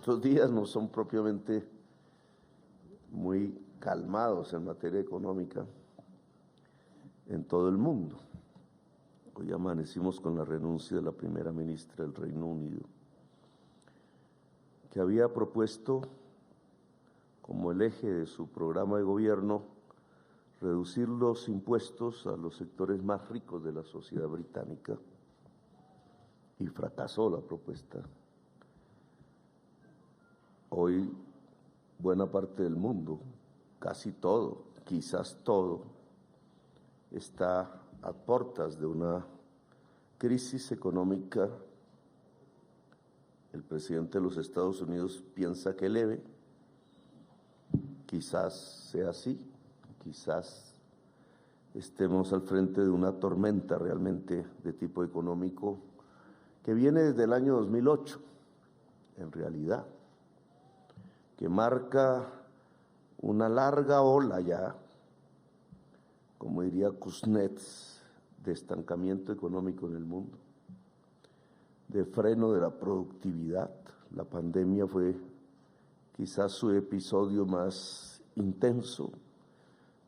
estos días no son propiamente muy calmados en materia económica en todo el mundo. Hoy amanecimos con la renuncia de la primera ministra del Reino Unido, que había propuesto como el eje de su programa de gobierno reducir los impuestos a los sectores más ricos de la sociedad británica, y fracasó la propuesta. Hoy buena parte del mundo, casi todo, quizás todo, está a puertas de una crisis económica. El presidente de los Estados Unidos piensa que leve, quizás sea así, quizás estemos al frente de una tormenta realmente de tipo económico que viene desde el año 2008, en realidad, que marca una larga ola ya, como diría Kuznets, de estancamiento económico en el mundo, de freno de la productividad. La pandemia fue quizás su episodio más intenso,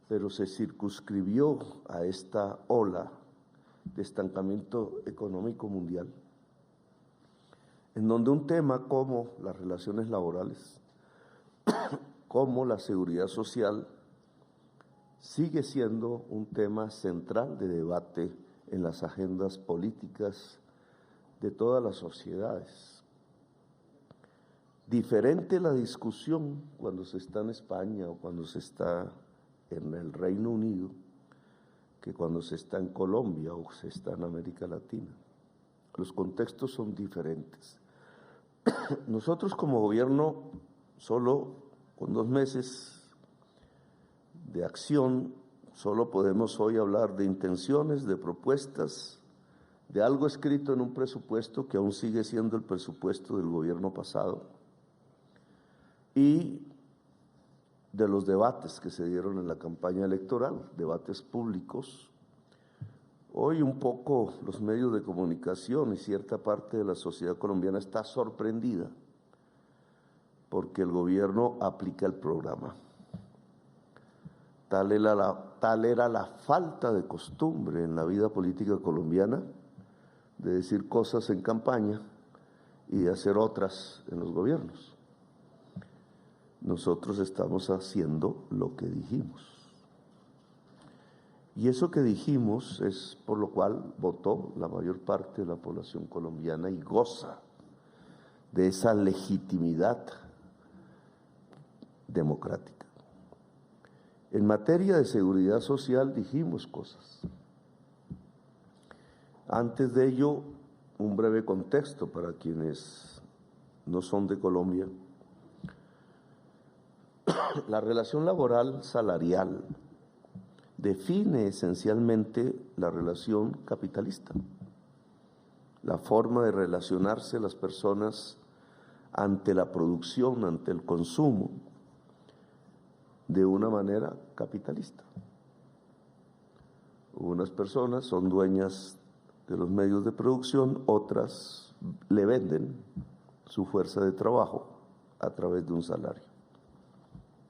pero se circunscribió a esta ola de estancamiento económico mundial, en donde un tema como las relaciones laborales, como la seguridad social, sigue siendo un tema central de debate en las agendas políticas de todas las sociedades. Diferente la discusión cuando se está en España o cuando se está en el Reino Unido que cuando se está en Colombia o se está en América Latina. Los contextos son diferentes. Nosotros como gobierno, solo con 2 meses de acción, solo podemos hoy hablar de intenciones, de propuestas, de algo escrito en un presupuesto que aún sigue siendo el presupuesto del gobierno pasado, y de los debates que se dieron en la campaña electoral, debates públicos. Hoy un poco los medios de comunicación y cierta parte de la sociedad colombiana está sorprendida porque el gobierno aplica el programa. Tal era la falta de costumbre en la vida política colombiana de decir cosas en campaña y de hacer otras en los gobiernos. Nosotros estamos haciendo lo que dijimos. Y eso que dijimos es por lo cual votó la mayor parte de la población colombiana y goza de esa legitimidad democrática. En materia de seguridad social dijimos cosas. Antes de ello, un breve contexto para quienes no son de Colombia. La relación laboral salarial define esencialmente la relación capitalista, la forma de relacionarse las personas ante la producción, ante el consumo, de una manera capitalista. Unas personas son dueñas de los medios de producción, otras le venden su fuerza de trabajo a través de un salario.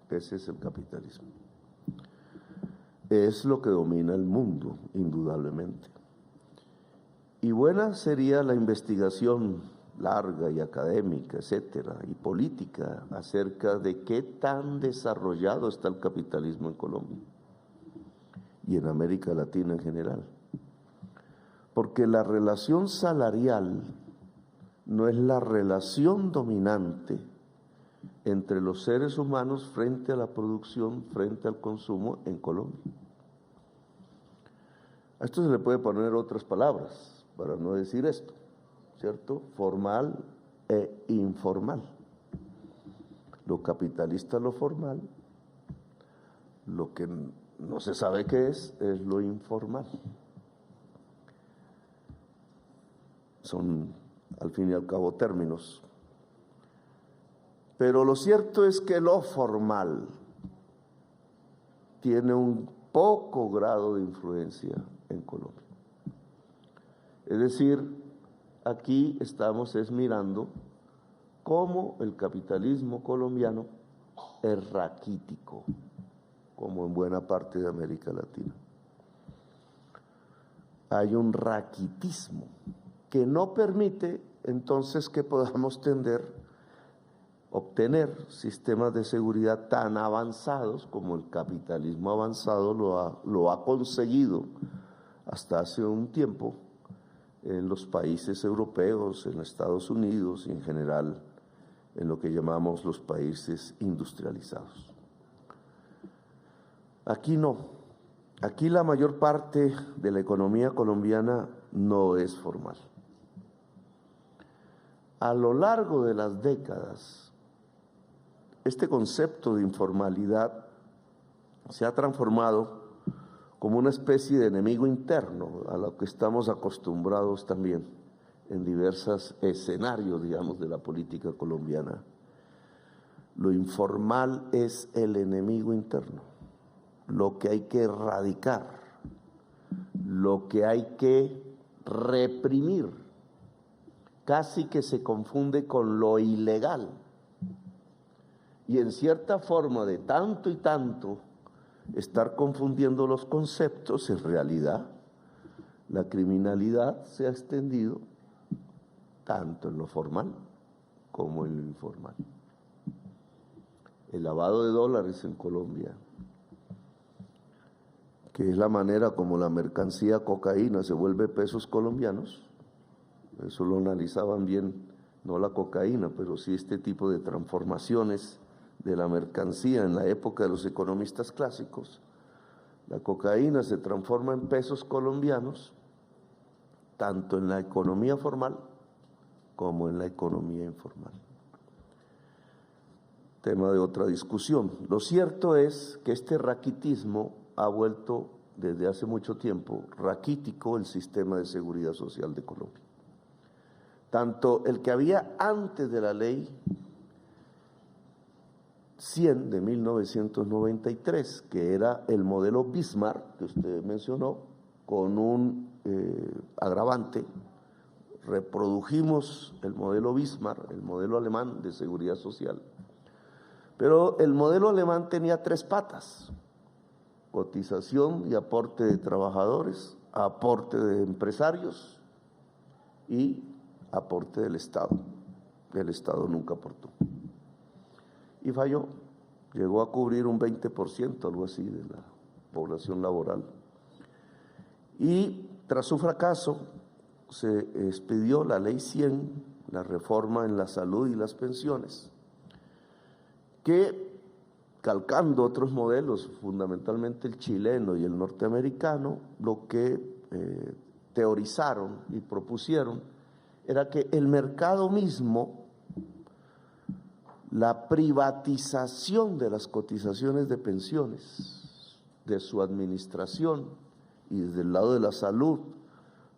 Ese es el capitalismo. Es lo que domina el mundo, indudablemente. Y buena sería la investigación larga y académica, etcétera, y política acerca de qué tan desarrollado está el capitalismo en Colombia y en América Latina en general. Porque la relación salarial no es la relación dominante entre los seres humanos frente a la producción, frente al consumo en Colombia. A esto se le puede poner otras palabras para no decir esto, ¿cierto? Formal e informal. Lo capitalista, lo formal, lo que no se sabe qué es lo informal. Son, al fin y al cabo, términos. Pero lo cierto es que lo formal tiene un poco grado de influencia en Colombia. Es decir, aquí estamos mirando cómo el capitalismo colombiano es raquítico, como en buena parte de América Latina. Hay un raquitismo que no permite entonces que podamos obtener sistemas de seguridad tan avanzados como el capitalismo avanzado lo ha conseguido hasta hace un tiempo en los países europeos, en Estados Unidos y en general en lo que llamamos los países industrializados. Aquí no. Aquí la mayor parte de la economía colombiana no es formal. A lo largo de las décadas, este concepto de informalidad se ha transformado como una especie de enemigo interno a lo que estamos acostumbrados también en diversos escenarios, digamos, de la política colombiana. Lo informal es el enemigo interno, lo que hay que erradicar, lo que hay que reprimir, casi que se confunde con lo ilegal. Y en cierta forma, de tanto y tanto estar confundiendo los conceptos, en realidad la criminalidad se ha extendido tanto en lo formal como en lo informal. El lavado de dólares en Colombia, que es la manera como la mercancía cocaína se vuelve pesos colombianos, eso lo analizaban bien, no la cocaína, pero sí este tipo de transformaciones de la mercancía en la época de los economistas clásicos. La cocaína se transforma en pesos colombianos, tanto en la economía formal como en la economía informal. Tema de otra discusión. Lo cierto es que este raquitismo ha vuelto desde hace mucho tiempo raquítico el sistema de seguridad social de Colombia. Tanto el que había antes de la ley 100 de 1993, que era el modelo Bismarck, que usted mencionó, con un agravante. Reprodujimos el modelo Bismarck, el modelo alemán de seguridad social. Pero el modelo alemán tenía 3 patas: cotización y aporte de trabajadores, aporte de empresarios y aporte del Estado. El Estado nunca aportó. Y falló, llegó a cubrir un 20%, algo así, de la población laboral. Y tras su fracaso, se expidió la ley 100, la reforma en la salud y las pensiones, que, calcando otros modelos, fundamentalmente el chileno y el norteamericano, lo que teorizaron y propusieron era que el mercado mismo, la privatización de las cotizaciones de pensiones, de su administración y desde el lado de la salud,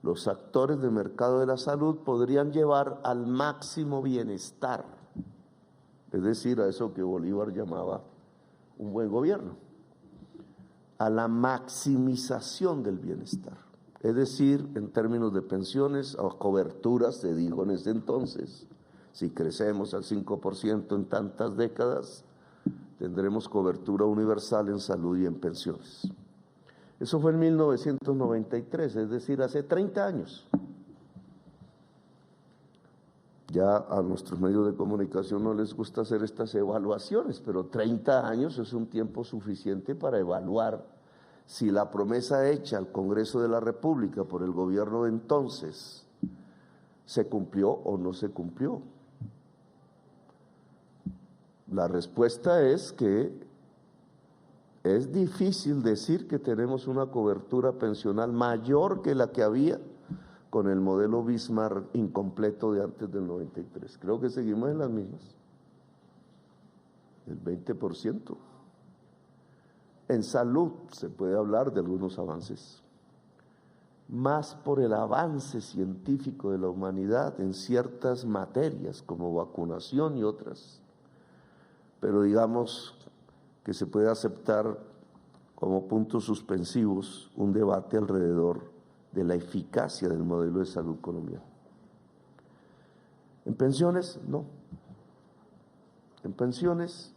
los actores del mercado de la salud podrían llevar al máximo bienestar, es decir, a eso que Bolívar llamaba un buen gobierno, a la maximización del bienestar. Es decir, en términos de pensiones, a coberturas, se dijo en ese entonces, si crecemos al 5% en tantas décadas, tendremos cobertura universal en salud y en pensiones. Eso fue en 1993, es decir, hace 30 años. Ya a nuestros medios de comunicación no les gusta hacer estas evaluaciones, pero 30 años es un tiempo suficiente para evaluar si la promesa hecha al Congreso de la República por el gobierno de entonces se cumplió o no se cumplió. La respuesta es que es difícil decir que tenemos una cobertura pensional mayor que la que había con el modelo Bismarck incompleto de antes del 93. Creo que seguimos en las mismas, el 20%. En salud se puede hablar de algunos avances, más por el avance científico de la humanidad en ciertas materias como vacunación y otras, pero digamos que se puede aceptar como puntos suspensivos un debate alrededor de la eficacia del modelo de salud colombiano. En pensiones, no. en pensiones,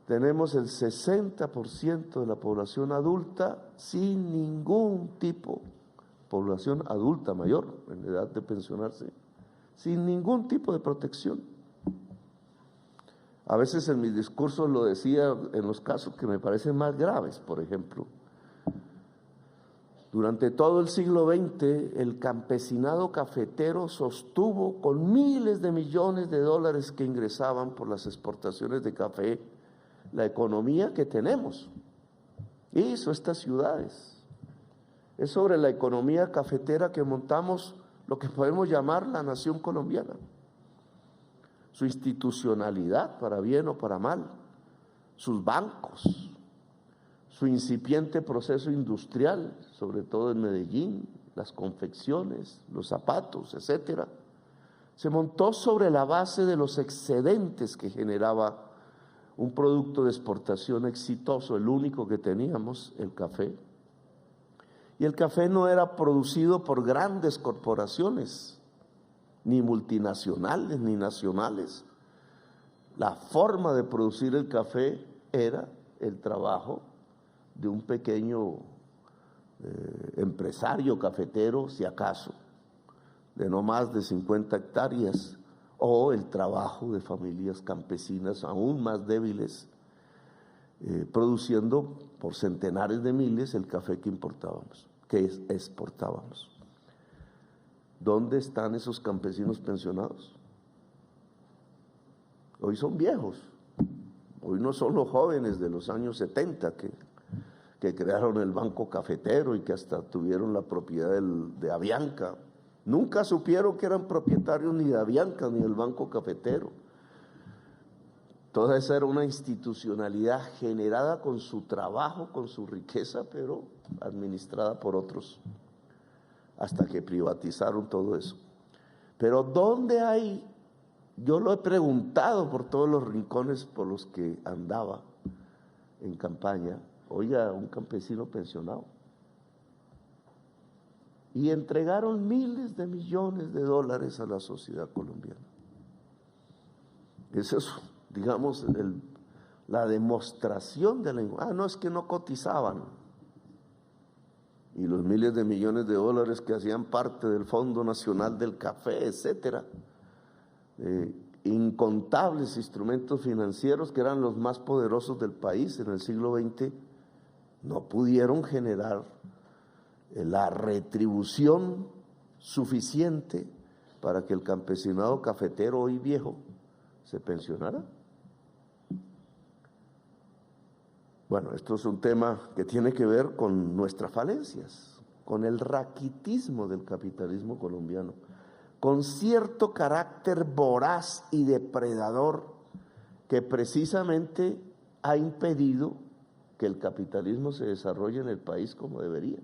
tenemos el 60% de la población adulta sin ningún tipo, población adulta mayor en edad de pensionarse, sin ningún tipo de protección. A veces en mis discursos lo decía en los casos que me parecen más graves, por ejemplo. Durante todo el siglo XX, el campesinado cafetero sostuvo con miles de millones de dólares que ingresaban por las exportaciones de café la economía que tenemos. Hizo estas ciudades. Es sobre la economía cafetera que montamos lo que podemos llamar la nación colombiana. Su institucionalidad, para bien o para mal, sus bancos, su incipiente proceso industrial, sobre todo en Medellín, las confecciones, los zapatos, etcétera, se montó sobre la base de los excedentes que generaba un producto de exportación exitoso, el único que teníamos, el café. Y el café no era producido por grandes corporaciones, ni multinacionales, ni nacionales. La forma de producir el café era el trabajo de un pequeño empresario cafetero, si acaso, de no más de 50 hectáreas, o el trabajo de familias campesinas aún más débiles, produciendo por centenares de miles el café que importábamos, que exportábamos. ¿Dónde están esos campesinos pensionados? Hoy son viejos, hoy no son los jóvenes de los años 70 que crearon el Banco Cafetero y que hasta tuvieron la propiedad de Avianca. Nunca supieron que eran propietarios ni de Avianca ni del Banco Cafetero. Toda esa era una institucionalidad generada con su trabajo, con su riqueza, pero administrada por otros, hasta que privatizaron todo eso. Pero ¿dónde hay? Yo lo he preguntado por todos los rincones por los que andaba en campaña. Oiga, un campesino pensionado. Y entregaron miles de millones de dólares a la sociedad colombiana. Esa es, digamos, la demostración de la... no, es que no cotizaban. Y los miles de millones de dólares que hacían parte del Fondo Nacional del Café, etcétera. Incontables instrumentos financieros que eran los más poderosos del país en el siglo XX, no pudieron generar la retribución suficiente para que el campesinado cafetero hoy viejo se pensionara. Bueno, esto es un tema que tiene que ver con nuestras falencias, con el raquitismo del capitalismo colombiano, con cierto carácter voraz y depredador que precisamente ha impedido que el capitalismo se desarrolle en el país como debería.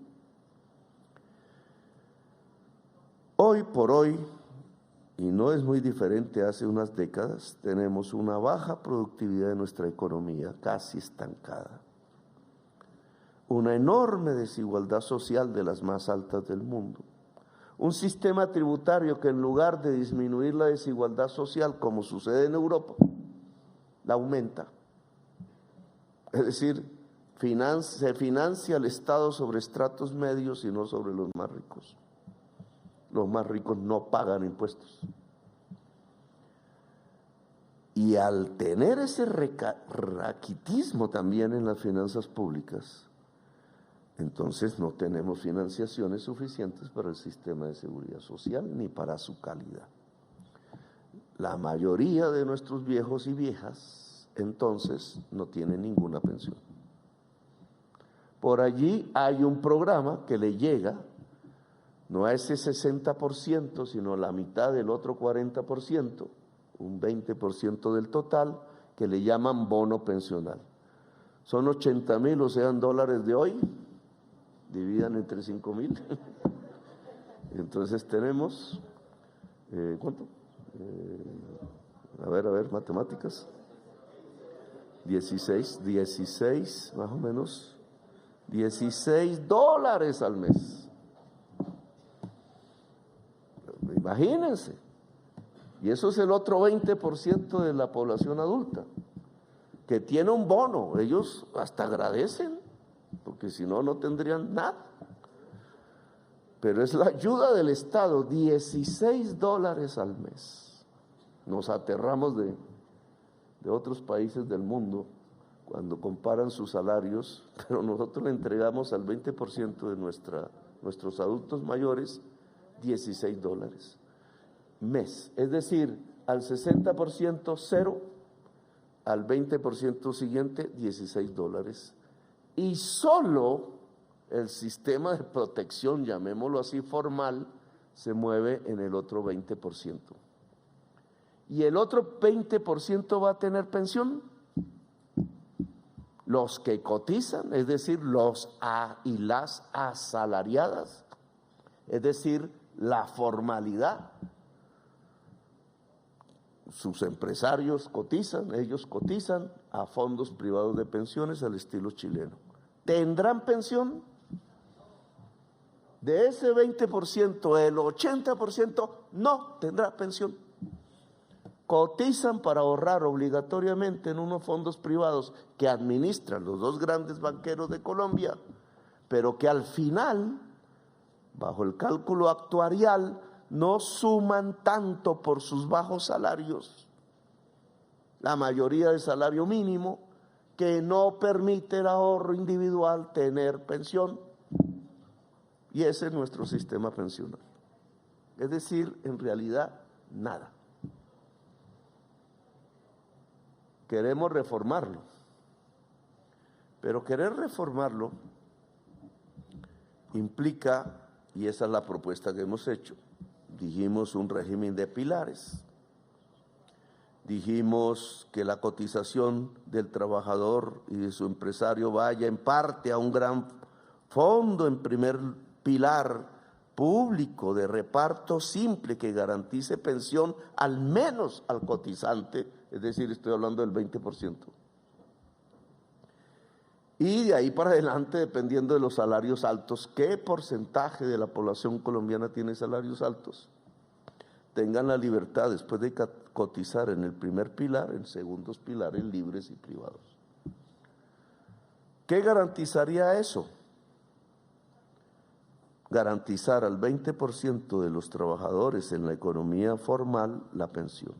Hoy por hoy, y no es muy diferente hace unas décadas, tenemos una baja productividad de nuestra economía, casi estancada, una enorme desigualdad social de las más altas del mundo, un sistema tributario que en lugar de disminuir la desigualdad social como sucede en Europa, la aumenta. Es decir, se financia el Estado sobre estratos medios y no sobre los más ricos. Los más ricos no pagan impuestos. Y al tener ese raquitismo también en las finanzas públicas, entonces no tenemos financiaciones suficientes para el sistema de seguridad social ni para su calidad. La mayoría de nuestros viejos y viejas entonces no tienen ninguna pensión. Por allí hay un programa que le llega no a ese 60%, sino a la mitad del otro 40%, un 20% del total, que le llaman bono pensional. Son 80,000, o sea, dólares de hoy, dividan entre 5,000. Entonces tenemos, ¿cuánto? A ver, matemáticas. 16, más o menos, $16 al mes. Imagínense. Y eso es el otro 20% de la población adulta, que tiene un bono. Ellos hasta agradecen, porque si no, no tendrían nada. Pero es la ayuda del Estado, $16 al mes. Nos aterramos de otros países del mundo cuando comparan sus salarios, pero nosotros le entregamos al 20% de nuestros adultos mayores $16 mes. Es decir, al 60% cero, al 20% siguiente $16. Y solo el sistema de protección, llamémoslo así, formal, se mueve en el otro 20%. Y el otro 20% va a tener pensión. Los que cotizan, es decir, los y las asalariadas, es decir, la formalidad. Sus empresarios cotizan, ellos cotizan a fondos privados de pensiones al estilo chileno. ¿Tendrán pensión? De ese 20%, el 80% no tendrá pensión. Cotizan para ahorrar obligatoriamente en unos fondos privados que administran los dos grandes banqueros de Colombia, pero que al final, bajo el cálculo actuarial, no suman tanto por sus bajos salarios, la mayoría de salario mínimo, que no permite el ahorro individual tener pensión. Y ese es nuestro sistema pensional. Es decir, en realidad, nada. Queremos reformarlo, pero querer reformarlo implica, y esa es la propuesta que hemos hecho, dijimos un régimen de pilares, dijimos que la cotización del trabajador y de su empresario vaya en parte a un gran fondo en primer pilar público de reparto simple que garantice pensión al menos al cotizante, es decir, estoy hablando del 20%. Y de ahí para adelante, dependiendo de los salarios altos, ¿qué porcentaje de la población colombiana tiene salarios altos? Tengan la libertad, después de cotizar en el primer pilar, en segundos pilares libres y privados. ¿Qué garantizaría eso? Garantizar al 20% de los trabajadores en la economía formal la pensión.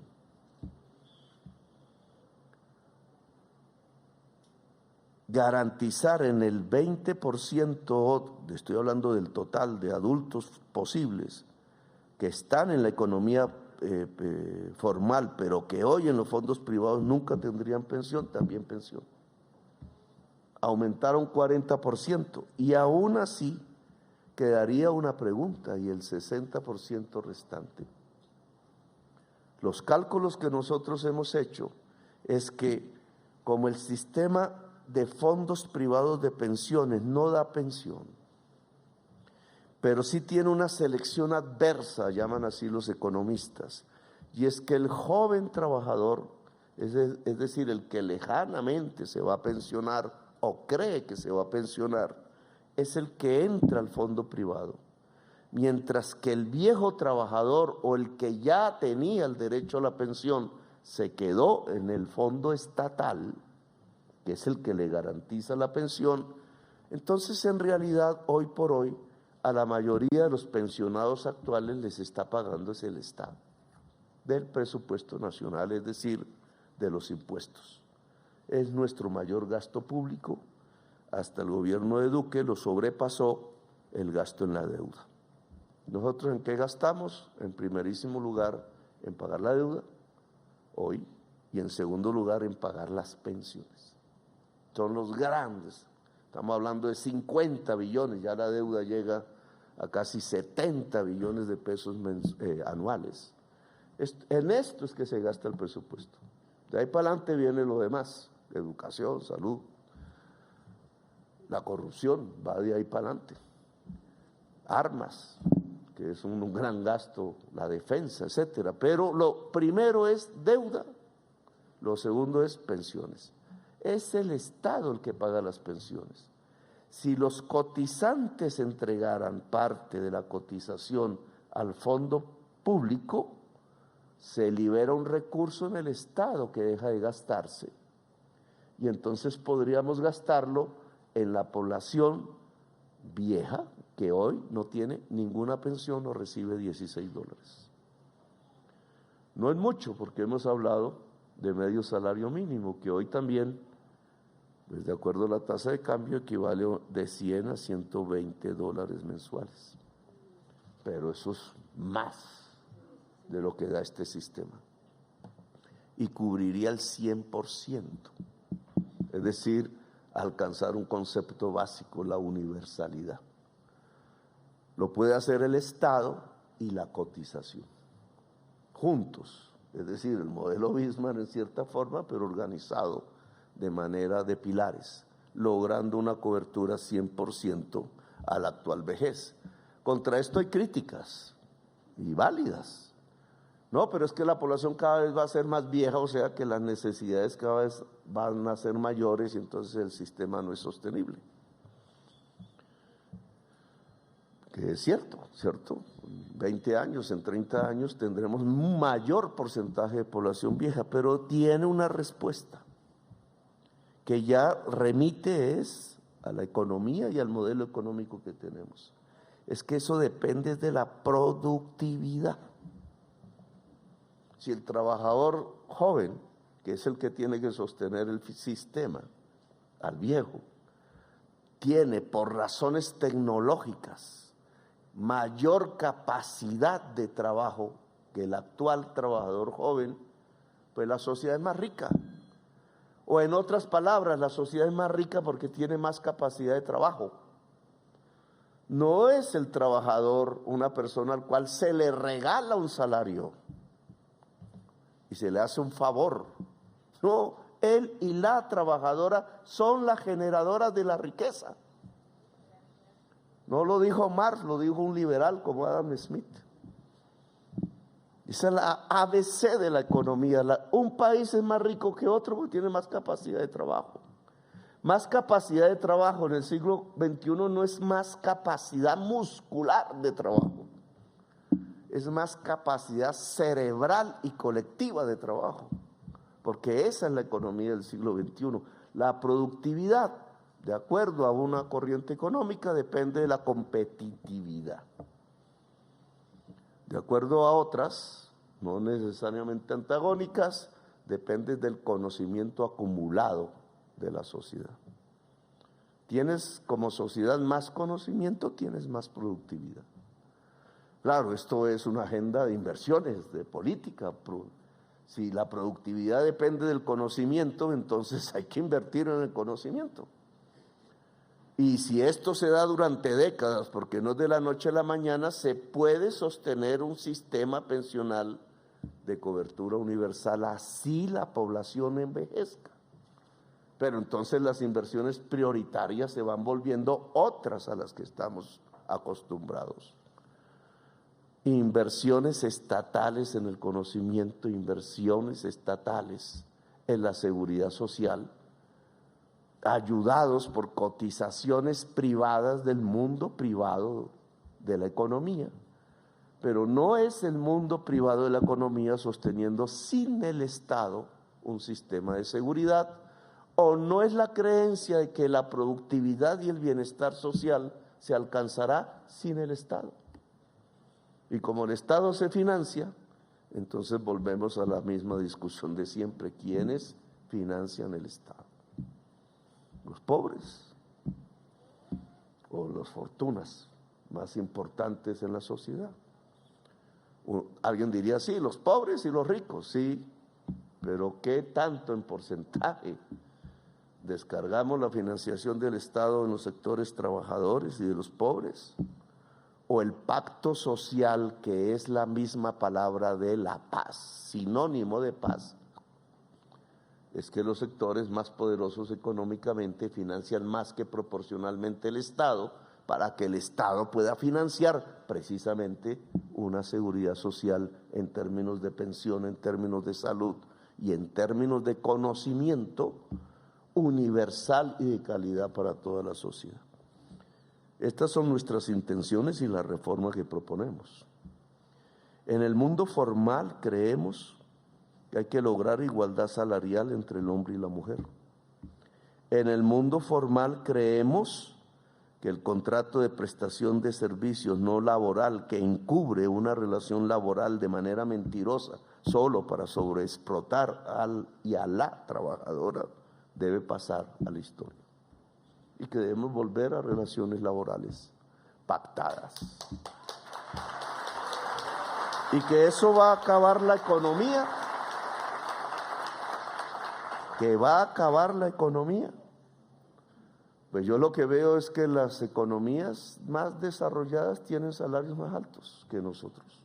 Garantizar en el 20%, estoy hablando del total de adultos posibles, que están en la economía formal, pero que hoy en los fondos privados nunca tendrían pensión, también pensión. Aumentaron 40% y aún así quedaría una pregunta y el 60% restante. Los cálculos que nosotros hemos hecho es que como el sistema de fondos privados de pensiones no da pensión, pero sí tiene una selección adversa, llaman así los economistas, y es que el joven trabajador, es decir, el que lejanamente se va a pensionar o cree que se va a pensionar, es el que entra al fondo privado, mientras que el viejo trabajador o el que ya tenía el derecho a la pensión se quedó en el fondo estatal, que es el que le garantiza la pensión. Entonces, en realidad, hoy por hoy, a la mayoría de los pensionados actuales les está pagando es el Estado, del presupuesto nacional, es decir, de los impuestos. Es nuestro mayor gasto público. Hasta el gobierno de Duque lo sobrepasó el gasto en la deuda. ¿Nosotros en qué gastamos? En primerísimo lugar, en pagar la deuda, hoy, y en segundo lugar, en pagar las pensiones. Son los grandes. Estamos hablando de 50 billones, ya la deuda llega a casi 70 billones de pesos anuales. En esto es que se gasta el presupuesto. De ahí para adelante viene lo demás, educación, salud. La corrupción va de ahí para adelante. Armas, que es un gran gasto, la defensa, etcétera. Pero lo primero es deuda, lo segundo es pensiones. Es el Estado el que paga las pensiones. Si los cotizantes entregaran parte de la cotización al fondo público, se libera un recurso en el Estado que deja de gastarse y entonces podríamos gastarlo en la población vieja que hoy no tiene ninguna pensión o recibe $16. No es mucho porque hemos hablado de medio salario mínimo, que hoy también, pues de acuerdo a la tasa de cambio, equivale de $100 a $120 mensuales. Pero eso es más de lo que da este sistema. Y cubriría el 100%. Es decir, alcanzar un concepto básico, la universalidad. Lo puede hacer el Estado y la cotización, juntos. Es decir, el modelo Bismarck en cierta forma, pero organizado de manera de pilares, logrando una cobertura 100% a la actual vejez. Contra esto hay críticas, y válidas. No, pero es que la población cada vez va a ser más vieja, o sea que las necesidades cada vez van a ser mayores y entonces el sistema no es sostenible. Que es cierto, ¿cierto? En 20 años, en 30 años tendremos un mayor porcentaje de población vieja, pero tiene una respuesta que ya remite a la economía y al modelo económico que tenemos. Es que eso depende de la productividad. Si el trabajador joven, que es el que tiene que sostener el sistema, al viejo, tiene por razones tecnológicas mayor capacidad de trabajo que el actual trabajador joven, pues la sociedad es más rica. O en otras palabras, la sociedad es más rica porque tiene más capacidad de trabajo. No es el trabajador una persona al cual se le regala un salario y se le hace un favor. No, él y la trabajadora son las generadoras de la riqueza. No lo dijo Marx, lo dijo un liberal como Adam Smith. Esa es la ABC de la economía. Un país es más rico que otro porque tiene más capacidad de trabajo. Más capacidad de trabajo en el siglo XXI no es más capacidad muscular de trabajo. Es más capacidad cerebral y colectiva de trabajo, porque esa es la economía del siglo XXI. La productividad, de acuerdo a una corriente económica, depende de la competitividad. De acuerdo a otras, no necesariamente antagónicas, depende del conocimiento acumulado de la sociedad. Tienes como sociedad más conocimiento, tienes más productividad. Claro, esto es una agenda de inversiones, de política. Si la productividad depende del conocimiento, entonces hay que invertir en el conocimiento. Y si esto se da durante décadas, porque no es de la noche a la mañana, se puede sostener un sistema pensional de cobertura universal, así la población envejezca. Pero entonces las inversiones prioritarias se van volviendo otras a las que estamos acostumbrados. Inversiones estatales en el conocimiento, inversiones estatales en la seguridad social, ayudados por cotizaciones privadas del mundo privado de la economía. Pero no es el mundo privado de la economía sosteniendo sin el Estado un sistema de seguridad, o no es la creencia de que la productividad y el bienestar social se alcanzará sin el Estado. Y como el Estado se financia, entonces volvemos a la misma discusión de siempre. ¿Quiénes financian el Estado? Los pobres o las fortunas más importantes en la sociedad. Alguien diría, sí, los pobres y los ricos, sí, pero ¿qué tanto en porcentaje descargamos la financiación del Estado en los sectores trabajadores y de los pobres? O el pacto social, que es la misma palabra de la paz, sinónimo de paz, es que los sectores más poderosos económicamente financian más que proporcionalmente el Estado, para que el Estado pueda financiar precisamente una seguridad social en términos de pensión, en términos de salud y en términos de conocimiento universal y de calidad para toda la sociedad. Estas son nuestras intenciones y la reforma que proponemos. En el mundo formal creemos que hay que lograr igualdad salarial entre el hombre y la mujer. En el mundo formal creemos que el contrato de prestación de servicios no laboral que encubre una relación laboral de manera mentirosa solo para sobreexplotar al y a la trabajadora debe pasar a la historia y que debemos volver a relaciones laborales pactadas y que eso va a acabar la economía, que va a acabar la economía. Pues yo lo que veo es que las economías más desarrolladas tienen salarios más altos que nosotros.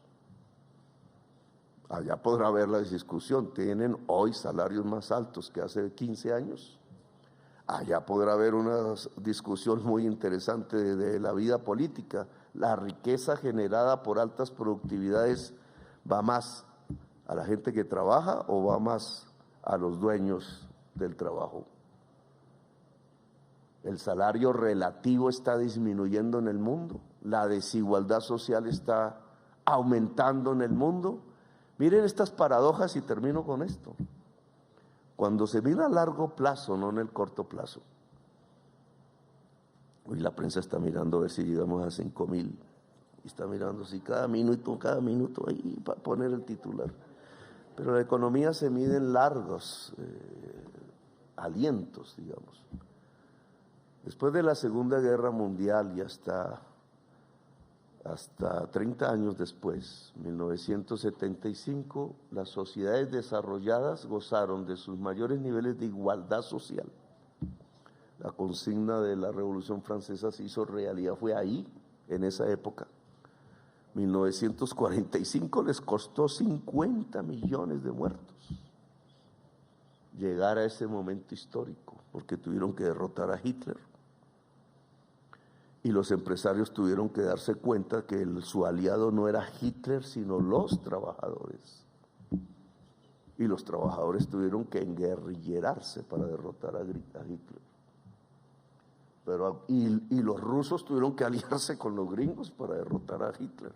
Allá podrá haber la discusión, tienen hoy salarios más altos que hace 15 años. Allá podrá haber una discusión muy interesante de la vida política. La riqueza generada por altas productividades va más a la gente que trabaja o va más a los dueños del trabajo. El salario relativo está disminuyendo en el mundo, la desigualdad social está aumentando en el mundo. Miren estas paradojas y termino con esto. Cuando se mira a largo plazo, no en el corto plazo. Hoy la prensa está mirando a ver si llegamos a 5,000. Y está mirando así cada minuto ahí para poner el titular. Pero la economía se mide en largos alientos, digamos. Después de la Segunda Guerra Mundial y hasta 30 años después, 1975, las sociedades desarrolladas gozaron de sus mayores niveles de igualdad social. La consigna de la Revolución Francesa se hizo realidad, fue ahí, en esa época. 1945 les costó 50 millones de muertos llegar a ese momento histórico, porque tuvieron que derrotar a Hitler. Y los empresarios tuvieron que darse cuenta que su aliado no era Hitler, sino los trabajadores. Y los trabajadores tuvieron que enguerrillerarse para derrotar a Hitler. Y los rusos tuvieron que aliarse con los gringos para derrotar a Hitler.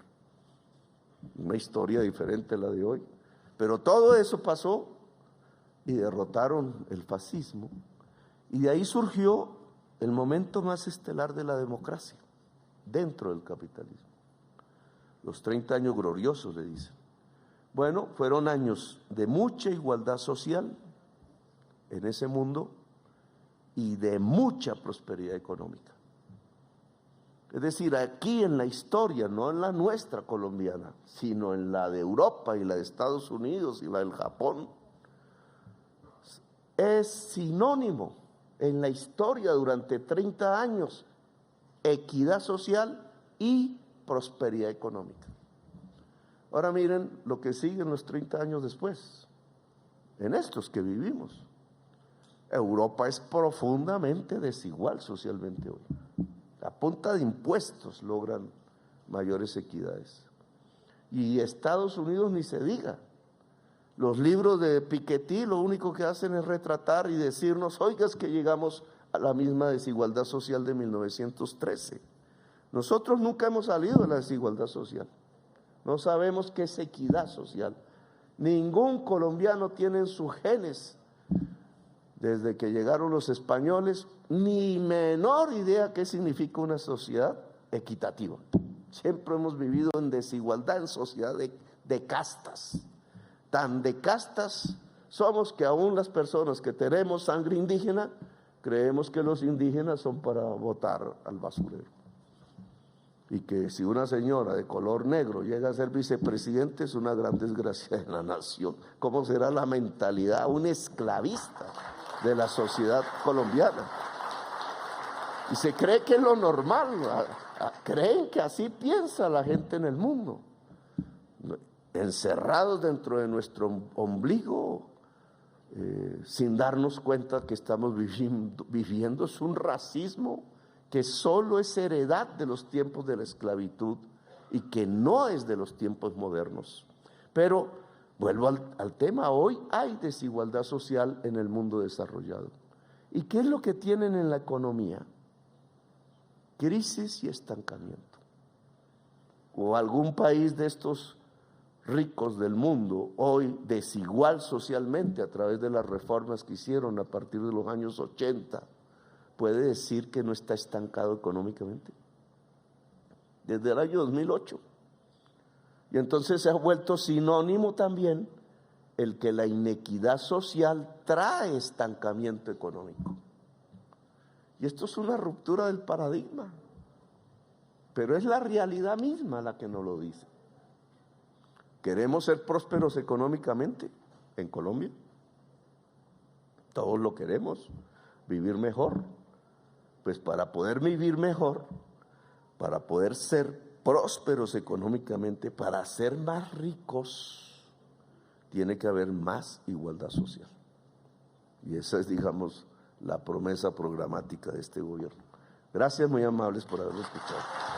Una historia diferente a la de hoy. Pero todo eso pasó y derrotaron el fascismo. Y de ahí surgió el momento más estelar de la democracia dentro del capitalismo. Los 30 años gloriosos, le dicen. Bueno, fueron años de mucha igualdad social en ese mundo y de mucha prosperidad económica. Es decir, aquí en la historia, no en la nuestra colombiana, sino en la de Europa y la de Estados Unidos y la del Japón, es sinónimo en la historia durante 30 años, equidad social y prosperidad económica. Ahora miren lo que sigue en los 30 años después, en estos que vivimos. Europa es profundamente desigual socialmente hoy. A punta de impuestos logran mayores equidades. Y Estados Unidos ni se diga. Los libros de Piketty lo único que hacen es retratar y decirnos, oiga, es que llegamos a la misma desigualdad social de 1913. Nosotros nunca hemos salido de la desigualdad social. No sabemos qué es equidad social. Ningún colombiano tiene en sus genes, desde que llegaron los españoles, ni menor idea qué significa una sociedad equitativa. Siempre hemos vivido en desigualdad, en sociedad de castas. Tan de castas somos que aún las personas que tenemos sangre indígena creemos que los indígenas son para botar al basurero. Y que si una señora de color negro llega a ser vicepresidente es una gran desgracia de la nación. ¿Cómo será la mentalidad un esclavista de la sociedad colombiana? Y se cree que es lo normal, creen que así piensa la gente en el mundo. Encerrados dentro de nuestro ombligo, sin darnos cuenta que estamos viviendo es un racismo que solo es heredad de los tiempos de la esclavitud y que no es de los tiempos modernos. Pero vuelvo al tema, hoy hay desigualdad social en el mundo desarrollado. ¿Y qué es lo que tienen en la economía? Crisis y estancamiento. O algún país de estos ricos del mundo, hoy desigual socialmente a través de las reformas que hicieron a partir de los años 80, puede decir que no está estancado económicamente? Desde el año 2008. Y entonces se ha vuelto sinónimo también el que la inequidad social trae estancamiento económico. Y esto es una ruptura del paradigma, pero es la realidad misma la que nos lo dice. ¿Queremos ser prósperos económicamente en Colombia? Todos lo queremos, vivir mejor. Pues para poder vivir mejor, para poder ser prósperos económicamente, para ser más ricos, tiene que haber más igualdad social. Y esa es, digamos, la promesa programática de este gobierno. Gracias, muy amables por haberlo escuchado.